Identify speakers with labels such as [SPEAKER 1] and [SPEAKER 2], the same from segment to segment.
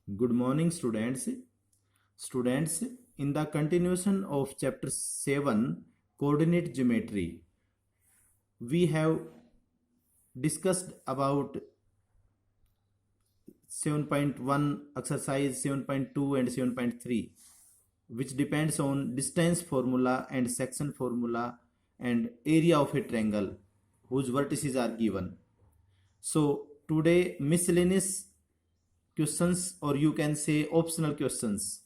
[SPEAKER 1] Good morning, students. Students, in the continuation of chapter 7, coordinate geometry, we have discussed about 7.1 exercise 7.2 and 7.3, which depends on distance formula and section formula and area of a triangle whose vertices are given. So today miscellaneous questions, or you can say optional questions.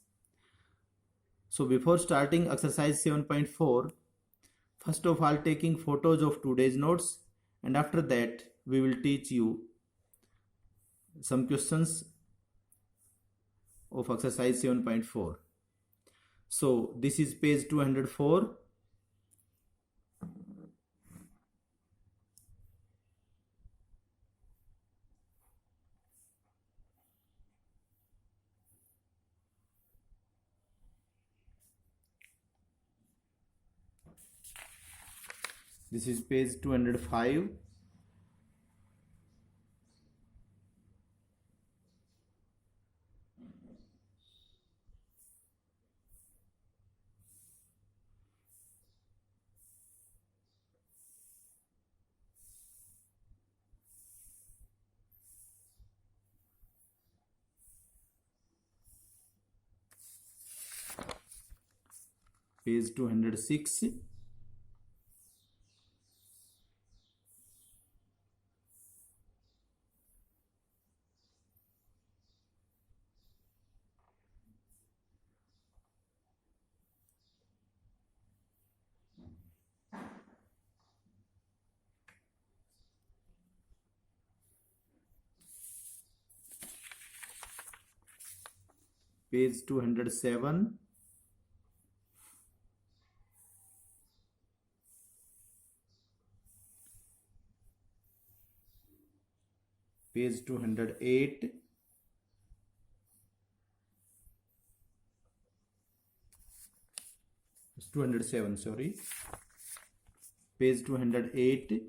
[SPEAKER 1] So before starting exercise 7.4, first of all taking photos of today's notes, and after that we will teach you some questions of exercise 7.4. So this is page 204. This is page 205. Page 206. Page 207. Page 208. It's 207, sorry. Page 208.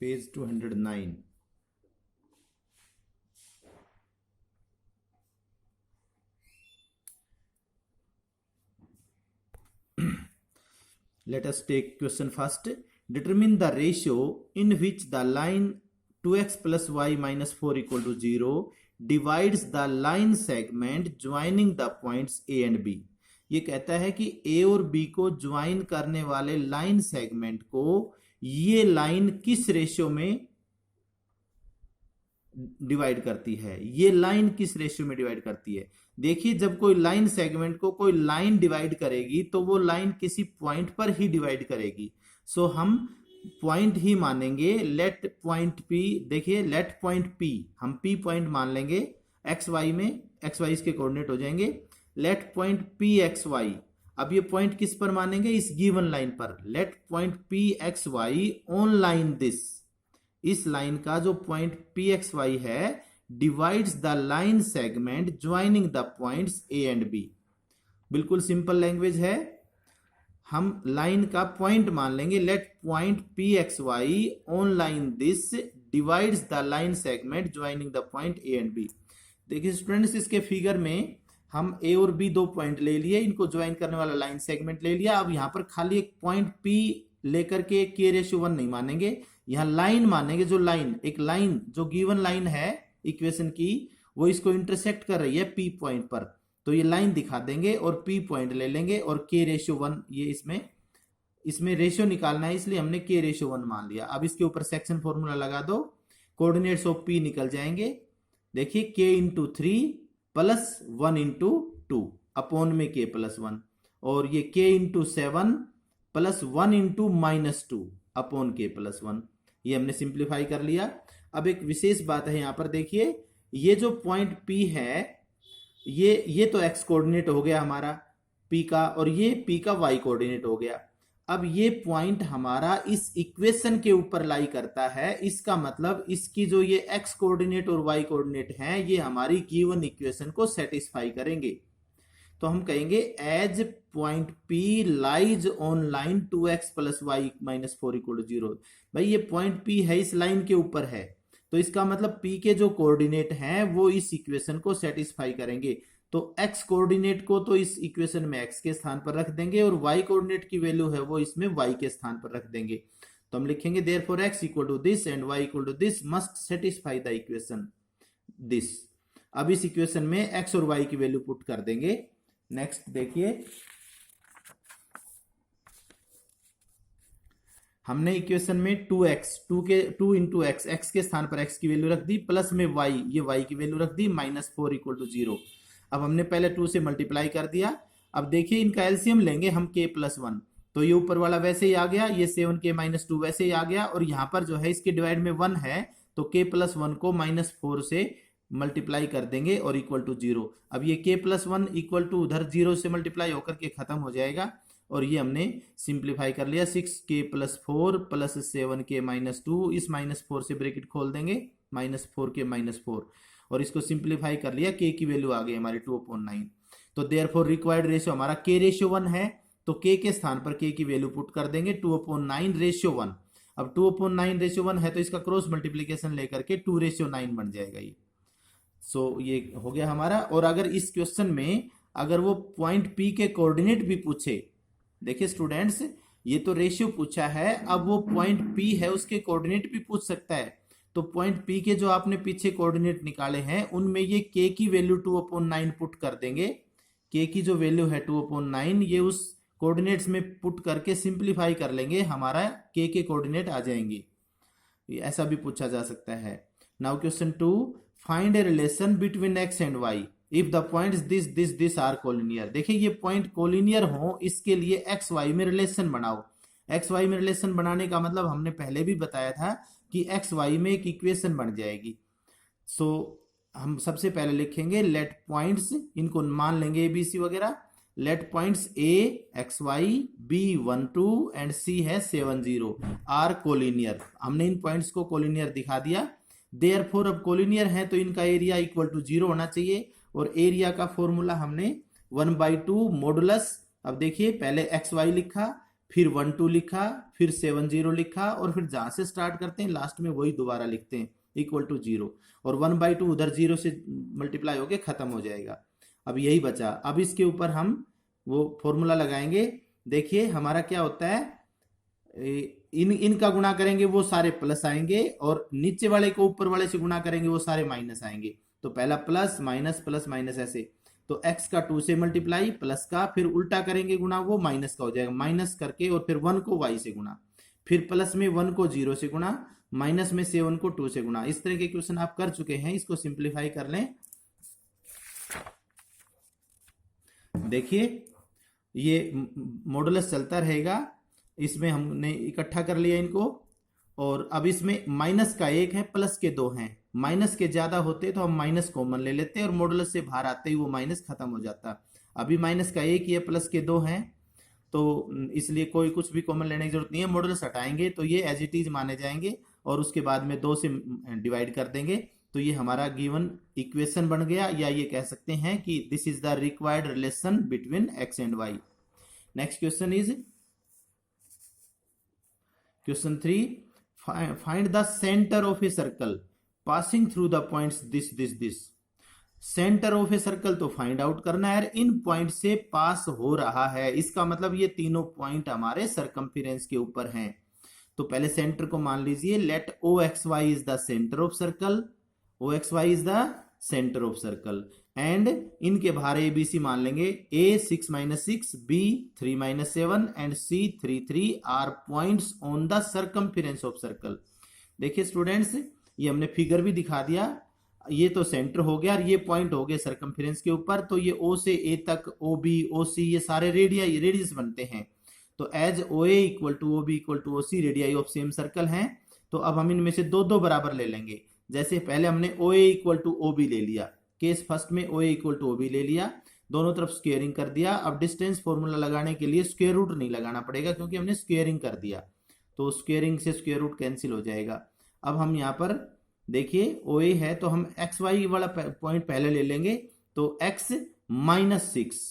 [SPEAKER 1] Page 209. Let us take question first. Determine the ratio in which the line 2x plus y minus 4 equal to 0 divides the line segment joining the points A and B. ये कहता है कि A और B को join करने वाले line segment को ये लाइन किस रेशियो में डिवाइड करती है, ये लाइन किस रेशियो में डिवाइड करती है। देखिए, जब कोई लाइन सेगमेंट को कोई लाइन डिवाइड करेगी तो वो लाइन किसी पॉइंट पर ही डिवाइड करेगी। सो हम पॉइंट ही मानेंगे, लेट पॉइंट पी, देखिए लेट पॉइंट पी, हम पी पॉइंट मान लेंगे एक्स वाई में, एक्स वाई इसके कोऑर्डिनेट हो जाएंगे। Let point P X Y, अब ये पॉइंट किस पर मानेंगे, इस गिवन लाइन पर। Let point P X Y on line this, इस लाइन का जो पॉइंट पी एक्स वाई है divides the line segment joining the points A and B. बिल्कुल सिंपल लैंग्वेज है, हम लाइन का पॉइंट मान लेंगे। Let point P X Y on line this divides the line segment joining the point A and B. देखिए students, इसके figure में हम ए और बी दो पॉइंट ले लिए, इनको ज्वाइन करने वाला लाइन सेगमेंट ले लिया। अब यहां पर खाली एक पॉइंट पी लेकर के के रेशियो 1 नहीं मानेंगे, यहां लाइन मानेंगे। जो लाइन, एक लाइन जो गिवन लाइन है इक्वेशन की, वो इसको इंटरसेक्ट कर रही है पी पॉइंट पर, तो ये लाइन दिखा देंगे और पी पॉइंट ले लेंगे और के रेशियो 1, ये इसमें रेशियो निकालना है इसलिए हमने के रेशियो 1 मान लिया। अब इसके ऊपर सेक्शन फॉर्मूला लगा दो, कोऑर्डिनेट्स ऑफ पी निकल जाएंगे। देखिए के इंटू 3 प्लस 1 इंटू 2 अपॉन में के प्लस 1, और ये के into 7 plus 1 into minus 2 upon के प्लस 1, ये हमने सिंप्लीफाई कर लिया। अब एक विशेष बात है यहां पर, देखिए ये जो पॉइंट P है, ये तो x कोऑर्डिनेट हो गया हमारा P का, और ये P का y कोऑर्डिनेट हो गया। अब ये पॉइंट हमारा इस इक्वेशन के ऊपर लाई करता है, इसका मतलब इसकी जो ये x कोऑर्डिनेट और y कोऑर्डिनेट हैं ये हमारी गिवन इक्वेशन को सेटिस्फाई करेंगे। तो हम कहेंगे as point P lies on line 2x plus Y minus 4 equal to 0। भाई ये पॉइंट P है, इस लाइन के ऊपर है, तो इसका मतलब P के जो कोऑर्डिनेट हैं वो इस इक्वेशन को सेटिस्फाई करेंगे। तो x कोऑर्डिनेट को तो इस इक्वेशन में x के स्थान पर रख देंगे और y कोऑर्डिनेट की वैल्यू है वो इसमें y के स्थान पर रख देंगे। तो हम लिखेंगे therefore x equal to this and y equal to this must satisfy the equation this. अब इस इक्वेशन में x और y की वैल्यू पुट कर देंगे। नेक्स्ट देखिए, हमने इक्वेशन में 2x 2 इंटू x के स्थान पर x की वैल्यू रख दी, प्लस में y, ये y की वैल्यू रख दी माइनस 4 इक्वल टू 0। अब हमने पहले 2 से मल्टीप्लाई कर दिया। अब देखिए इनका एलसीएम लेंगे हम k प्लस 1, तो ये ऊपर वाला वैसे ही आ गया, ये 7k माइनस 2 वैसे ही आ गया, और यहाँ पर जो है इसके डिवाइड में 1 है तो k प्लस 1 को माइनस 4 से मल्टीप्लाई कर देंगे और इक्वल टू 0। अब ये k प्लस 1 इक्वल टू उधर 0 से मल्टीप्लाई होकर के खत्म हो जाएगा, और ये हमने सिंप्लीफाई कर लिया। 6k plus 4 plus 7k minus 2, इस माइनस 4 से ब्रैकेट खोल देंगे, माइनस 4k माइनस 4, और इसको सिंप्लीफाई कर लिया, k की वैल्यू आ गई हमारी 2/9। तो देयरफॉर रिक्वायर्ड रेशियो हमारा k रेशियो 1 है, तो k के स्थान पर k की वैल्यू पुट कर देंगे 2/9 रेशियो 1। अब 2/9 रेशियो 1 है तो इसका क्रॉस मल्टीप्लीकेशन लेकर के 2 रेशियो 9 बन जाएगा ये। सो ये हो गया हमारा। और अगर इस क्वेश्चन में अगर वो पॉइंट P के कोऑर्डिनेट भी पूछे, देखिए स्टूडेंट्स ये तो रेशियो पूछा है, अब वो पॉइंट P है उसके कोऑर्डिनेट भी पूछ सकता है। तो पॉइंट P के जो आपने पीछे कोऑर्डिनेट निकाले हैं उनमें ये k की वैल्यू 2/9 पुट कर देंगे। k की जो वैल्यू है 2/9 ये उस कोऑर्डिनेट्स में पुट करके सिंप्लीफाई कर लेंगे, हमारा k के कोऑर्डिनेट आ जाएंगे। ये ऐसा भी पूछा जा सकता है। Now question 2, find a relation between x and y if the points this are collinear. देखिए ये पॉइंट कोलिनियर हो, इसके लिए एक्स वाई में रिलेशन बनाओ। एक्स वाई में रिलेशन बनाने का मतलब हमने पहले भी बताया था कि एक्स वाई में एक इक्वेशन बन जाएगी। सो हम सबसे पहले लिखेंगे लेट पॉइंट्स, इनको मान लेंगे ए बी सी वगैरह, let points A X Y B 1 2 and C है 7 0 आर कोलिनियर। हमने इन पॉइंट्स को कोलिनियर दिखा दिया। देयरफॉर अब कोलिनियर है तो इनका एरिया इक्वल टू 0 होना चाहिए, और एरिया का फॉर्मूला हमने 1/2 मॉडुलस। अब देखिए पहले एक्स वाई लिखा, फिर 1 2 लिखा, फिर 7 0 लिखा, और फिर जहां से स्टार्ट करते हैं लास्ट में वही दोबारा लिखते हैं इक्वल टू 0, और 1/2 उधर 0 से मल्टीप्लाई होके खत्म हो जाएगा। अब यही बचा। अब इसके ऊपर हम वो फॉर्मूला लगाएंगे। देखिए हमारा क्या होता है, इनका गुणा करेंगे वो सारे प्लस आएंगे, और नीचे वाले को ऊपर वाले से गुणा करेंगे वो सारे माइनस आएंगे। तो पहला प्लस माइनस ऐसे, तो x का 2 से मल्टीप्लाई, प्लस का फिर उल्टा करेंगे गुणा, वो माइनस का हो जाएगा, माइनस करके और फिर 1 को y से गुणा, फिर प्लस में 1 को 0 से गुणा, माइनस में 7 को 2 से गुणा। इस तरह के क्वेश्चन आप कर चुके हैं, इसको सिंप्लीफाई कर लें। देखिए ये मॉडुलस चलता रहेगा, इसमें हमने इकट्ठा कर लिया इनको, और अब इसमें माइनस का 1 है, प्लस के 2 हैं। माइनस के ज्यादा होते तो हम माइनस कॉमन ले लेते और मॉडुलस से बाहर आते ही वो माइनस खत्म हो जाता। अभी माइनस का 1 ही है, प्लस के 2 हैं, तो इसलिए कोई कुछ भी कॉमन लेने की जरूरत नहीं है। मॉडुलस हटाएंगे तो ये एज इट इज माने जाएंगे, और उसके बाद में 2 से डिवाइड कर देंगे। तो ये हमारा गिवन इक्वेशन बन गया, या ये कह सकते हैं कि this is the required relation between X and Y. Next question is question 3, find the centre of a circle passing through the points this. Centre of a circle तो फाइंड आउट करना है, इन पॉइंट से पास हो रहा है, इसका मतलब ये तीनों पॉइंट हमारे सर्कमफेरेंस के ऊपर हैं। तो पहले सेंटर को मान लीजिए, let O X Y is the centre of circle, O X Y is the centre of circle, and इनके बाहर ए बी सी मान लेंगे, A 6 - 6, B 3 - 7 and C 3 3 are points on the circumference of circle. देखिए students ये हमने figure भी दिखा दिया, ये तो सेंटर हो गया और ये पॉइंट हो गए सर्कमफेरेंस के ऊपर। तो ये ओ से ए तक, ओ बी ओ सी, ये सारे रेडियस बनते हैं। तो as O A equal to O B equal to O C radii of same circle हैं। तो अब हम इनमें से दो बराबर ले लेंगे। जैसे पहले हमने ओ A equal to O B ले लिया, केस फर्स्ट में ओ A equal to O B ले लिया, दोनों तरफ स्क्वेयरिंग कर दिया। अब डिस्टेंस फॉर्मूला लगाने के लिए स्क्वायर रूट नहीं लगाना पड़ेगा क्योंकि हमने स्क्वेयरिंग कर दिया, तो स्क्वेयरिंग से स्क्वायर रूट कैंसिल हो जाएगा। अब हम यहाँ पर देखिए ओ ए है तो हम एक्स वाई वाला पॉइंट पहले ले लेंगे, तो X minus six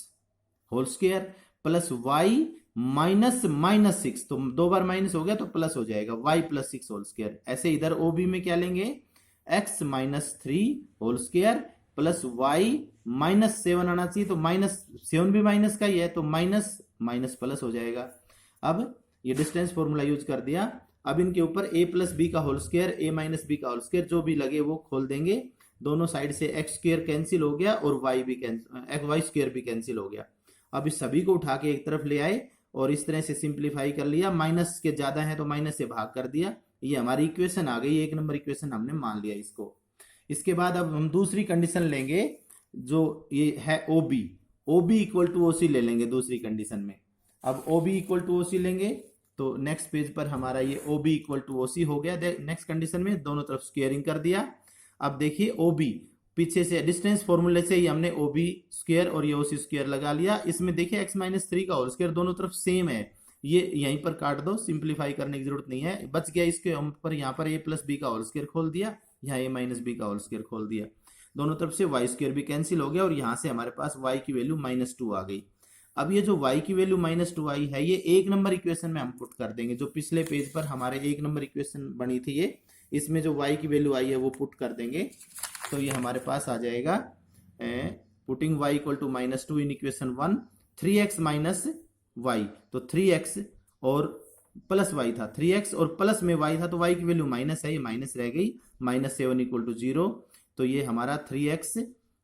[SPEAKER 1] whole square plus Y minus minus six, तो दो बार माइनस हो गया तो प्लस हो जाएगा Y plus six whole square. ऐसे इधर ओ बी में क्या लेंगे, X minus three whole square plus Y minus seven आना चाहिए, तो माइनस सेवन भी माइनस का ही है तो माइनस माइनस प्लस हो जाएगा। अब ये डिस्टेंस फॉर्मूला यूज कर दिया। अब इनके ऊपर ए प्लस बी का होल स्क्वायर, ए माइनस बी का होल स्क्वायर जो भी लगे वो खोल देंगे। दोनों साइड से एक्स स्क्वायर कैंसिल हो गया और वाई भी कैंसिल, वाई स्क्वायर भी कैंसिल हो गया। अब इस सभी को उठा के एक तरफ ले आए और इस तरह से सिंप्लीफाई कर लिया, माइनस के ज्यादा है तो माइनस से भाग कर दिया, ये हमारी इक्वेशन आ गई, एक नंबर इक्वेशन हमने मान लिया इसको। इसके बाद अब हम दूसरी कंडीशन लेंगे जो ये है O B, O B equal to O C ले लेंगे दूसरी कंडीशन में। अब O B equal to O C लेंगे तो नेक्स्ट पेज पर हमारा ये O B equal to O C हो गया। नेक्स्ट कंडीशन में दोनों तरफ स्क्वेयरिंग कर दिया। अब देखिए ओ बी पीछे से डिस्टेंस फॉर्मूले से ही हमने ओ बी स्क्वायर और ये ओ सी स्क्वायर लगा लिया। इसमें देखिए एक्स माइनस थ्री का होल स्क्वायर दोनों तरफ सेम है, ये यहीं पर काट दो, सिंप्लीफाई करने की जरूरत नहीं है, बच गया इसके हम पर यहाँ पर ए प्लस बी का होल स्क्वायर खोल दिया, यहाँ ए माइनस बी का होल स्क्वायर खोल दिया, दोनों तरफ से वाई स्क्वायर भी कैंसिल हो गया और यहाँ से हमारे पास वाई की वैल्यू माइनस टू आ गई। अब ये जो y की वैल्यू माइनस टू आई है ये एक नंबर इक्वेशन में हम पुट कर देंगे, जो पिछले पेज पर हमारे एक नंबर इक्वेशन बनी थी ये, इसमें जो y की वैल्यू आई है वो पुट कर देंगे, तो ये हमारे पास आ जाएगा putting y equal to minus two in equation one, three X minus Y, तो थ्री एक्स और प्लस वाई था, थ्री एक्स और प्लस में वाई था तो y की वैल्यू माइनस है, ये माइनस रह गई, minus seven equal to zero, तो ये हमारा थ्री एक्स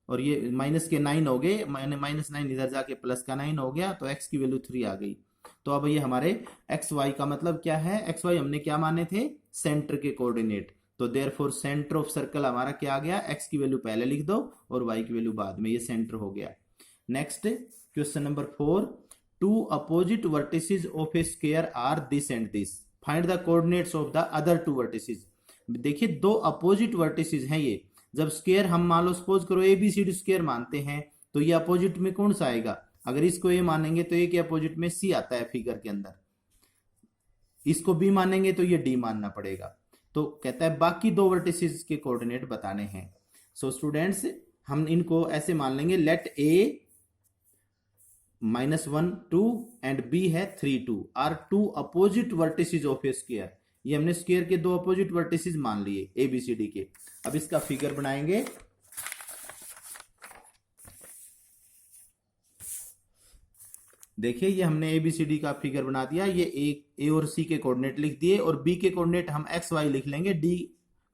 [SPEAKER 1] और ये माइनस के नाइन हो गए, माइनस नाइन इधर जाके प्लस का नाइन हो गया, तो x की वैल्यू थ्री आ गई। तो अब ये हमारे एक्स वाई का मतलब क्या है, एक्स वाई हमने क्या माने थे, सेंटर के कोऑर्डिनेट, तो देयरफॉर सेंटर ऑफ सर्कल हमारा क्या आ गया, x की वैल्यू पहले लिख दो और y की वैल्यू बाद में, ये सेंटर हो गया। Next question number 4, two opposite vertices of a square are this and this, find the coordinates of the other two vertices. देखिए दो अपोजिट वर्टिसेस हैं ये, जब स्क्वायर हम मान लो सपोज करो A B C D square मानते हैं तो ये अपोजिट में कौन सा आएगा, अगर इसको ए मानेंगे तो ए के अपोजिट में सी आता है फिगर के अंदर, इसको बी मानेंगे तो ये डी मानना पड़ेगा। तो कहता है बाकी दो वर्टिसेस के कोऑर्डिनेट बताने हैं। सो स्टूडेंट्स हम इनको ऐसे मान लेंगे, let A minus one two and B है three two are two opposite vertices of a square, ये हमने स्क्वायर के दो अपोजिट वर्टिसेस मान लिए ए बी सी डी के। अब इसका फिगर बनाएंगे, देखिए ये हमने ए बी सी डी का फिगर बना दिया, ये ए और सी के कोऑर्डिनेट लिख दिए और बी के कोऑर्डिनेट हम एक्स वाई लिख लेंगे, डी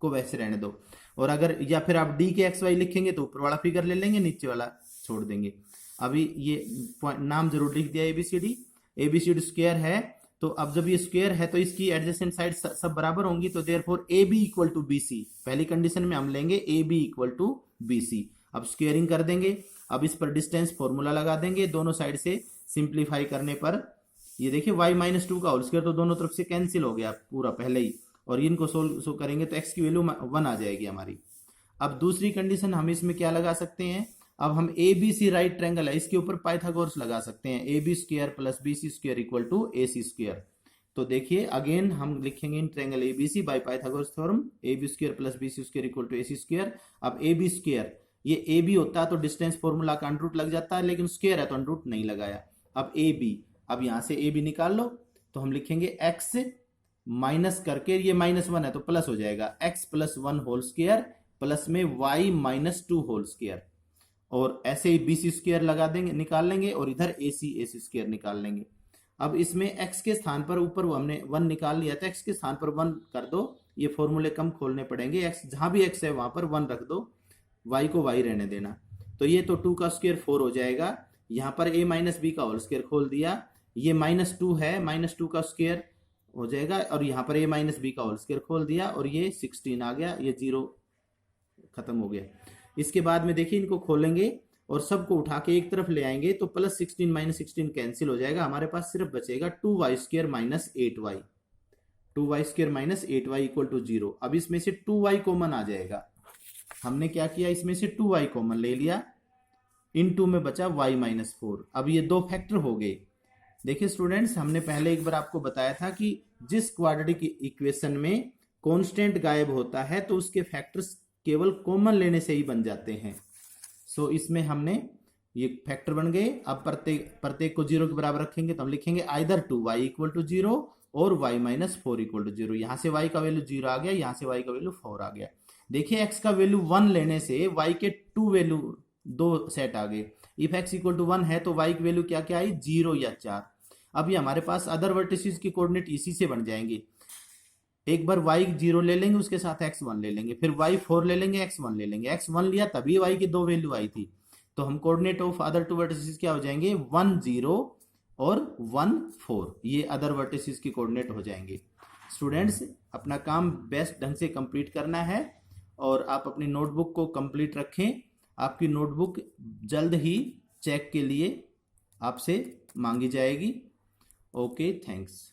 [SPEAKER 1] को वैसे रहने दो, और अगर या फिर आप डी के एक्स वाई लिखेंगे तो ऊपर वाला फिगर ले लेंगे, नीचे वाला छोड़ देंगे। अभी ये नाम जरूर लिख दिया A B C D square है, तो अब जब ये स्क्वायर है तो इसकी एडजेसेंट साइड सब बराबर होंगी, तो therefore A B equal to B C, पहली कंडीशन में हम लेंगे A B equal to B C. अब स्क्वेयरिंग कर देंगे, अब इस पर डिस्टेंस फॉर्मूला लगा देंगे, दोनों साइड से सिंप्लीफाई करने पर ये देखिए y माइनस टू का होल स्क्वायर तो दोनों तरफ से कैंसिल हो गया पूरा पहले ही, और इनको सोल्व करेंगे तो x की वैल्यू वन आ जाएगी हमारी। अब दूसरी कंडीशन हम इसमें क्या लगा सकते हैं, अब हम A B C right triangle है इसके ऊपर पाइथागोरस लगा सकते हैं, A B square plus B C square equal to A C square. तो देखिए अगेन हम लिखेंगे in triangle A B C by Pythagoras theorem, A B square plus B C square equal to A C square. अब A B square ये A B होता है तो distance formula का अंडर रूट लग जाता है, लेकिन स्क्वायर है तो अंडर रूट नहीं लगाया। अब ए बी, अब यहां से ए बी निकाल लो, तो हम लिखेंगे एक्स माइनस करके, ये माइनस वन है तो प्लस हो जाएगा, X plus one whole square plus में Y minus two whole square, और ऐसे ही बी सी स्क्वायर लगा देंगे, निकाल लेंगे, और इधर ए सी स्क्वायर निकाल लेंगे। अब इसमें x के स्थान पर ऊपर हमने वन निकाल लिया था, x के स्थान पर वन कर दो, ये फॉर्मूले कम खोलने पड़ेंगे, x जहां भी x है वहां पर वन रख दो, y को y रहने देना, तो ये तो टू का स्क्वायर फोर हो जाएगा, यहाँ पर a माइनस बी का होल स्क्वायर खोल दिया, ये माइनस टू है, माइनस टू का स्क्वायर हो जाएगा, और यहाँ पर a माइनस बी का होल स्क्वायर खोल दिया और ये 16 आ गया, ये जीरो खत्म हो गया। इसके बाद में देखिए इनको खोलेंगे और सबको उठा के एक तरफ ले आएंगे तो प्लस 16 माइनस 16 कैंसिल हो जाएगा, हमारे पास सिर्फ बचेगा 2y square minus 8y, 2y square minus 8y equal to 0। अब इसमें से 2y कॉमन आ जाएगा, हमने क्या किया इसमें से 2y कॉमन ले लिया, इन टू में बचा y माइनस 4। अब ये दो फैक्टर हो गए। देखिए स्टूडेंट्स, हमने पहले एक बार आपको बताया था कि जिस क्वाड्रेटिक इक्वेशन में कांस्टेंट गायब होता है तो उसके फैक्टर्स केवल कॉमन लेने से ही बन जाते हैं। सो इसमें हमने ये फैक्टर बन गए। अब प्रत्येक को 0 के बराबर रखेंगे तो हम लिखेंगे either two y equal to 0 और y माइनस 4 इक्वल टू 0। यहां से y का वैल्यू 0 आ गया, यहां से y का वैल्यू 4 आ गया। देखिए x का वैल्यू 1 लेने से y के 2 वैल्यू 2 सेट आ गए। इफ x इक्वल टू 1 है तो y की वैल्यू क्या क्या आई, 0 या 4। अब ये हमारे पास अदर वर्टिसेस की कोऑर्डिनेट इसी से बन जाएंगे। एक बार y 0 ले लेंगे, उसके साथ x 1 ले लेंगे, फिर y 4 ले लेंगे, x 1 ले लेंगे। x 1 लिया तभी y की 2 वैल्यू आई थी, तो हम coordinate of other two vertices क्या हो जाएंगे, 1 0 और 1 4। ये अदर वर्टिसेस की कोऑर्डिनेट हो जाएंगे। स्टूडेंट्स, अपना काम बेस्ट ढंग से कंप्लीट करना है और आप अपनी नोटबुक को कंप्लीट रखें। आपकी नोटबुक जल्द ही चेक के लिए आपसे मांगी जाएगी। Okay, thanks.